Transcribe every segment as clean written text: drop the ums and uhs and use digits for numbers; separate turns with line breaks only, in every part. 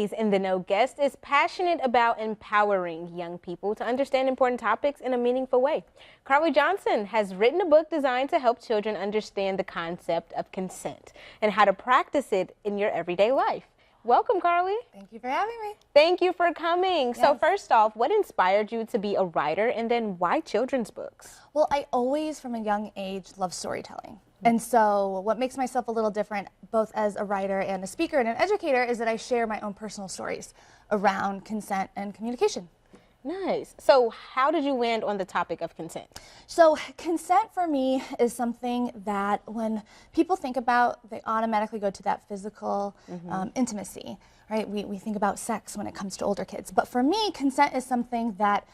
In the Know guest is passionate about empowering young people to understand important topics in a meaningful way. Karli Johnson has written a book designed to help children understand the concept of consent and how to practice it in your everyday life. Welcome, Karli.
Thank you for having me.
Thank you for coming.
Yes.
So first off, what inspired you to be a writer, and then why children's books?
Well, I always, from a young age, love storytelling. And so what makes myself a little different, both as a writer and a speaker and an educator, is that I share my own personal stories around consent and communication.
Nice. So how did you land on the topic of consent?
So consent for me is something that when people think about, they automatically go to that physical intimacy, right? We think about sex when it comes to older kids. But for me, consent is something that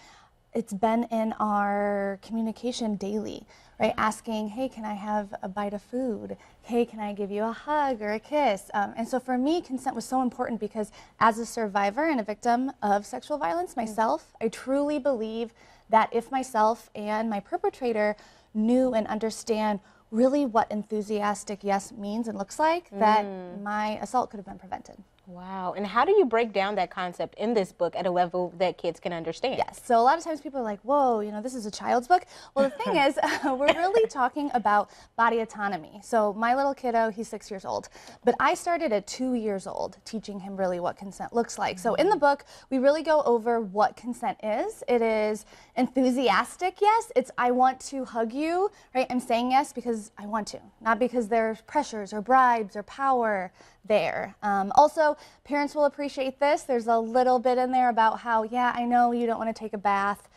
it's been in our communication daily, right? Asking, hey, can I have a bite of food? Hey, can I give you a hug or a kiss? And so for me, consent was so important because as a survivor and a victim of sexual violence myself, I truly believe that if myself and my perpetrator knew and understand really what enthusiastic yes means and looks like, that my assault could have been prevented.
Wow. And how do you break down that concept in this book at a level that kids can understand?
Yes. So a lot of times people are like, whoa, you know, this is a child's book. Well, the thing is, we're really talking about body autonomy. So my little kiddo, he's 6 years old, but I started at 2 years old teaching him really what consent looks like. So in the book, we really go over what consent is. It is enthusiastic yes. It's I want to hug you, right? I'm saying yes because I want to, not because there's pressures or bribes or power there. Also, parents will appreciate this. There's a little bit in there about how, yeah, I know you don't want to take a bath,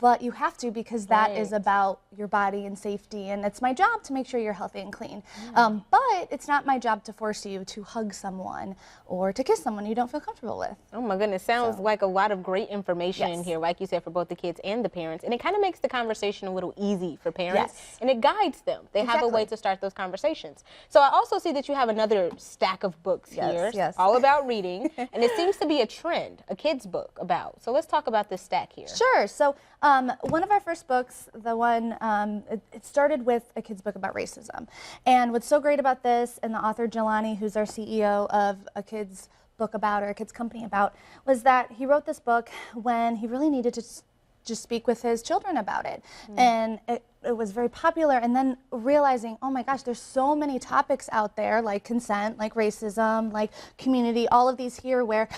but you have to because that is about your body and safety, and it's my job to make sure you're healthy and clean. But it's not my job to force you to hug someone or to kiss someone you don't feel comfortable with.
Oh my goodness, sounds like a lot of great information in here, like you said, for both the kids and the parents, and it kind of makes the conversation a little easy for parents, and it guides them. They have a way to start those conversations. So I also see that you have another stack of books here, all about reading, and it seems to be a trend, a kid's book about. So let's talk about this stack here.
Sure. So one of our first books, the one, it started with a kid's book about racism. And what's so great about this, and the author Jelani, who's our CEO of a kid's book about, or a kid's company about, was that he wrote this book when he really needed to just speak with his children about it. And it was very popular, and then realizing, oh my gosh, there's so many topics out there, like consent, like racism, like community, all of these here where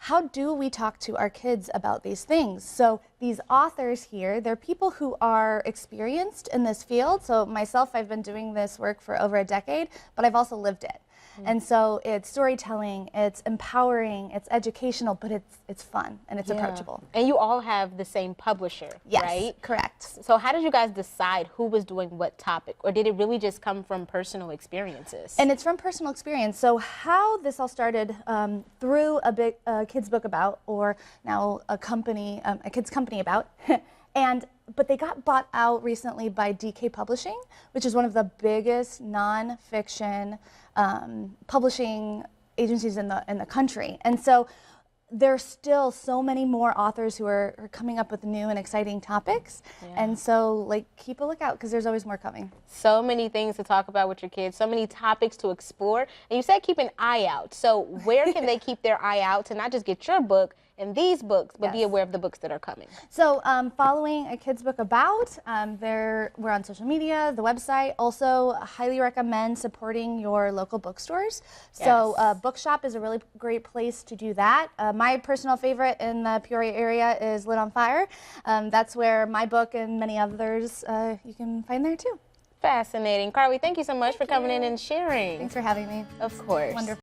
how do we talk to our kids about these things? So these authors here, they're people who are experienced in this field. So myself, I've been doing this work for over a decade, but I've also lived it. And so it's storytelling, it's empowering, it's educational, but it's fun and it's approachable.
And you all have the same publisher, right?
Yes, correct.
So how did you guys decide who was doing what topic, or did it really just come from personal experiences?
And it's from personal experience. So how this all started through a kid's book about, or now a company, a kid's company about, but they got bought out recently by DK Publishing, which is one of the biggest nonfiction publishing agencies in the country. And so there's still so many more authors who are coming up with new and exciting topics. And so, like, keep a lookout because there's always more coming.
So many things to talk about with your kids, so many topics to explore. And you said keep an eye out. So where can they keep their eye out to not just get your book and these books, but be aware of the books that are coming?
So following a kid's book about, we're on social media, the website. Also, highly recommend supporting your local bookstores. So Bookshop is a really great place to do that. My personal favorite in the Peoria area is Lit on Fire. That's where my book and many others you can find there too.
Fascinating. Karli, thank you so much for coming in and sharing.
Thanks for having me.
Of course.
Wonderful.